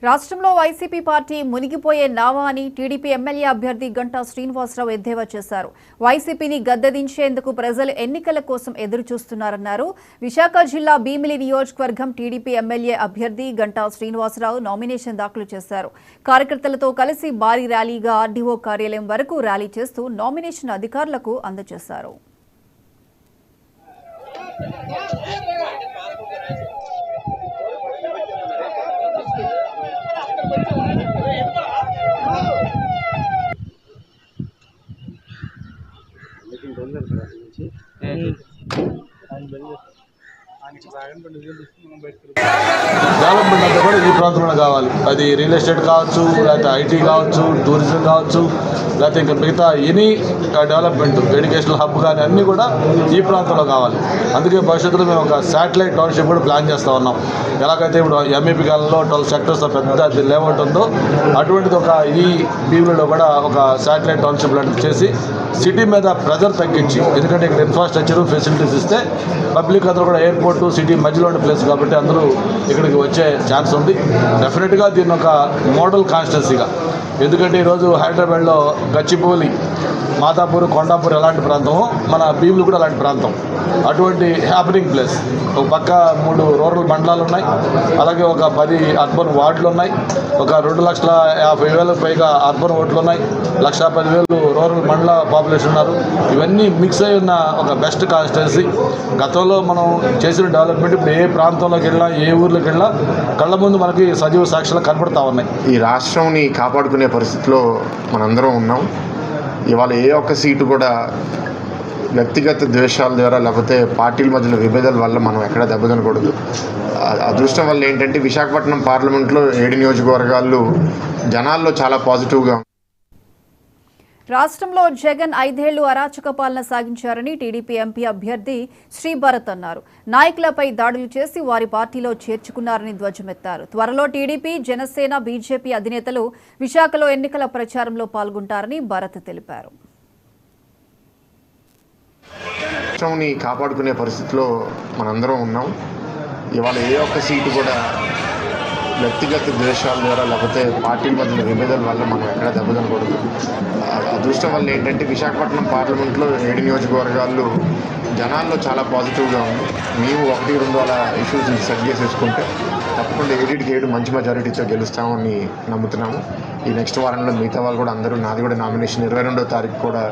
రాష్ట్రంలో YCP party మునిగిపోయే నావా అని టీడీపీ ఎమ్మెల్యే అభ్యర్థి గంటా శ్రీనివాసరావు ఎద్దేవా చేశారు. వైసీపీని గద్దెదించేందుకు ప్రజలు ఎన్నికల కోసం ఎదురు చూస్తున్నారన్నారు. విశాఖ జిల్లా భీమిలి నియోజకవర్గం టీడీపీ ఎమ్మెల్యే అభ్యర్థి గంటా శ్రీనివాసరావు నామినేషన్ దాఖలు చేశారు. కార్యకర్తలతో కలిసి భారీ ర్యాలీగా ఆర్డీఓ కార్యాలయం వరకు ర్యాలీ చేస్తూ నామినేషన్ అధికారులకు అందజేశారు. డెవలప్మెంట్ అంతా కూడా ఈ ప్రాంతంలో కావాలి. అది రియల్ ఎస్టేట్ కావచ్చు, లేకపోతే ఐటీ కావచ్చు, టూరిజం కావచ్చు, లేకపోతే ఇంకా మిగతా ఎనీ డెవలప్మెంట్, ఎడ్యుకేషనల్ హబ్ కానీ అన్నీ కూడా ఈ ప్రాంతంలో కావాలి. అందుకే భవిష్యత్తులో మేము ఒక శాటిలైట్ టౌన్షిప్ కూడా ప్లాన్ చేస్తూ ఉన్నాం. ఎలాగైతే ఇప్పుడు ఎంఈపీ కాలంలో 12 సెక్టర్స్ పెద్ద లేఅవుట్ ఉందో అటువంటిది ఒక ఈ భీమిలో కూడా ఒక శాటిలైట్ టౌన్షిప్ లాంటివి చేసి సిటీ మీద ప్రెజర్ తగ్గించి, ఎందుకంటే ఇక్కడ ఇన్ఫ్రాస్ట్రక్చర్ ఫెసిలిటీస్ ఇస్తే పబ్లిక్ అందరూ కూడా ఎయిర్పోర్టు సిటీ మధ్యలో ఉండే ప్లేస్ కాబట్టి అందరూ ఇక్కడికి వచ్చే ఛాన్స్ ఉంది. డెఫినెట్గా దీన్ని ఒక మోడల్ కాన్స్టిట్యున్సీగా, ఎందుకంటే ఈరోజు హైదరాబాద్లో గచ్చిబౌలి, మాదాపూర్, కొండాపూర్ ఎలాంటి ప్రాంతమో మన భీములు కూడా అలాంటి ప్రాంతం. అటువంటి హ్యాపనింగ్ ప్లేస్. ఒక పక్క 3 రూరల్ మండలాలు ఉన్నాయి, అలాగే ఒక 10 అర్బన్ వార్డులు ఉన్నాయి, ఒక 2,50,000 పైగా అర్బన్ ఓట్లు ఉన్నాయి, 1,10,000 రూరల్ మండల పాపులేషన్ ఉన్నారు. ఇవన్నీ మిక్స్ అయి ఉన్న ఒక బెస్ట్ కాన్స్టిట్యున్సీ. గతంలో మనం చేసిన డెవలప్మెంట్ ఇప్పుడు ఏ ప్రాంతంలోకి వెళ్ళినా, ఏ ఊర్లోకి వెళ్ళినా కళ్ళ ముందు మనకి సజీవ సాక్షులు కనబడతా ఉన్నాయి. ఈ రాష్ట్రంని కాపాడుకునే పరిస్థితిలో మనందరం ఉన్నాం. ఇవాళ ఏ ఒక్క సీటు కూడా వ్యక్తిగత ద్వేషాల ద్వారా లేకపోతే పార్టీల మధ్యలో విభేదాల వల్ల మనం ఎక్కడ దెబ్బతినకూడదు. అదృష్టం వల్ల ఏంటంటే విశాఖపట్నం పార్లమెంట్లో 7 నియోజకవర్గాలు జనాల్లో చాలా పాజిటివ్గా. రాష్ట్రంలో జగన్ 5 ఏళ్లు అరాచక పాలన సాగించారని టీడీపీ ఎంపీ అభ్యర్థి శ్రీభరత్ అన్నారు. నాయకులపై దాడులు చేసి వారి పార్టీలో చేర్చుకున్నారని ధ్వజమెత్తారు. త్వరలో టీడీపీ, జనసేన, బీజేపీ అధినేతలు విశాఖలో ఎన్నికల ప్రచారంలో పాల్గొంటారని భరత్ తెలిపారు. రాష్ట్రాన్ని కాపాడుకునే పరిస్థితిలో మనందరం ఉన్నాం. ఇవాళ ఏ ఒక్క సీటు కూడా వ్యక్తిగత ద్వేషాల ద్వారా లేకపోతే పార్టీల మధ్యలో విభేదాల వల్ల మనం ఎక్కడ దెబ్బతినకూడదు. అదృష్టం వల్ల ఏంటంటే విశాఖపట్నం పార్లమెంట్లో 7 నియోజకవర్గాలు జనాల్లో చాలా పాజిటివ్గా ఉంది. మేము 1-2 అలా ఇష్యూస్ సెట్ చేసేసుకుంటే తప్పకుండా 7 మంచి మెజారిటీతో గెలుస్తామని నమ్ముతున్నాము. ఈ నెక్స్ట్ వారంలో మిగతా వాళ్ళు కూడా అందరూ, నాది కూడా నామినేషన్ 22వ తారీఖు కూడా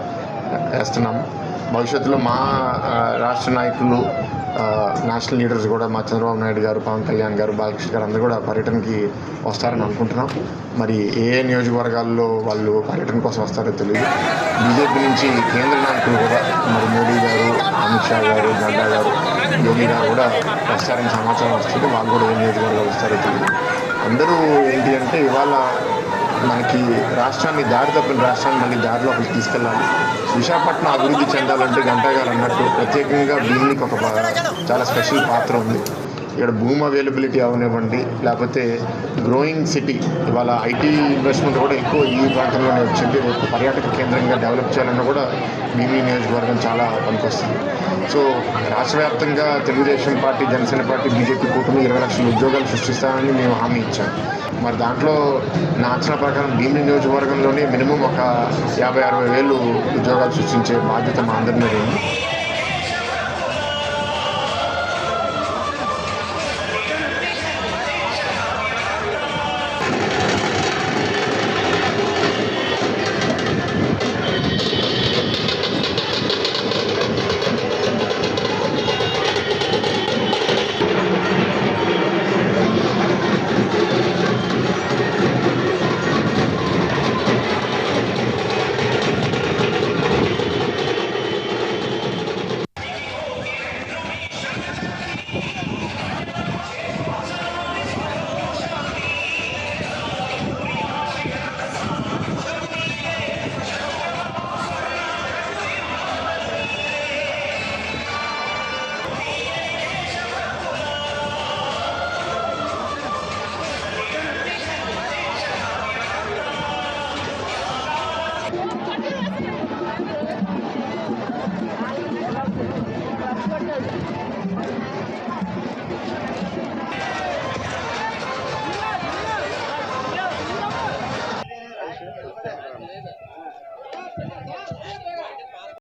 వేస్తున్నాము. భవిష్యత్తులో మా రాష్ట్ర నాయకులు, నేషనల్ లీడర్స్ కూడా, మా చంద్రబాబు నాయుడు గారు, పవన్ కళ్యాణ్ గారు, బాలకృష్ణ గారు అందరూ కూడా పర్యటనకి వస్తారని అనుకుంటున్నాం. మరి ఏ నియోజకవర్గాల్లో వాళ్ళు పర్యటన కోసం వస్తారో తెలియదు. బీజేపీ నుంచి కేంద్ర నాయకులు కూడా, మరి మోడీ గారు, అమిత్ షా గారు, నడ్డా గారు, యోగి గారు కూడా వస్తారని సమాచారం వస్తుంది. వాళ్ళు కూడా ఏ నియోజకవర్గాలు వస్తారో తెలియదు. అందరూ ఏంటి అంటే ఇవాళ మనకి రాష్ట్రాన్ని, దారి తప్పిన రాష్ట్రాన్ని మళ్ళీ దారిలోకి తీసుకెళ్ళాలి. విశాఖపట్నం అభివృద్ధి చెందాలంటే గంటా గారు అన్నట్టు ప్రత్యేకంగా భీమిలికి ఒక చాలా స్పెషల్ పాత్ర ఉంది. ఇక్కడ భూమి అవైలబిలిటీ అవనివ్వండి, లేకపోతే గ్రోయింగ్ సిటీ, ఇవాళ ఐటీ ఇన్వెస్ట్మెంట్ కూడా ఎక్కువ ఈ ప్రాంతంలోనే వచ్చింది. రేపు పర్యాటక కేంద్రంగా డెవలప్ చేయాలన్నా కూడా భీమిలి నియోజకవర్గం చాలా పనికొస్తుంది. సో రాష్ట్ర వ్యాప్తంగా Telugu Desam party, Janasena party, BJP కూటమి 20 లక్షల ఉద్యోగాలు సృష్టిస్తామని మేము హామీ ఇచ్చాం. మరి దాంట్లో నా అంచనా ప్రకారం భీమిలి నియోజకవర్గంలోనే మినిమం ఒక 50-60 వేలు ఉద్యోగాలు సృష్టించే బాధ్యత మా అందరి మీద ఉంది.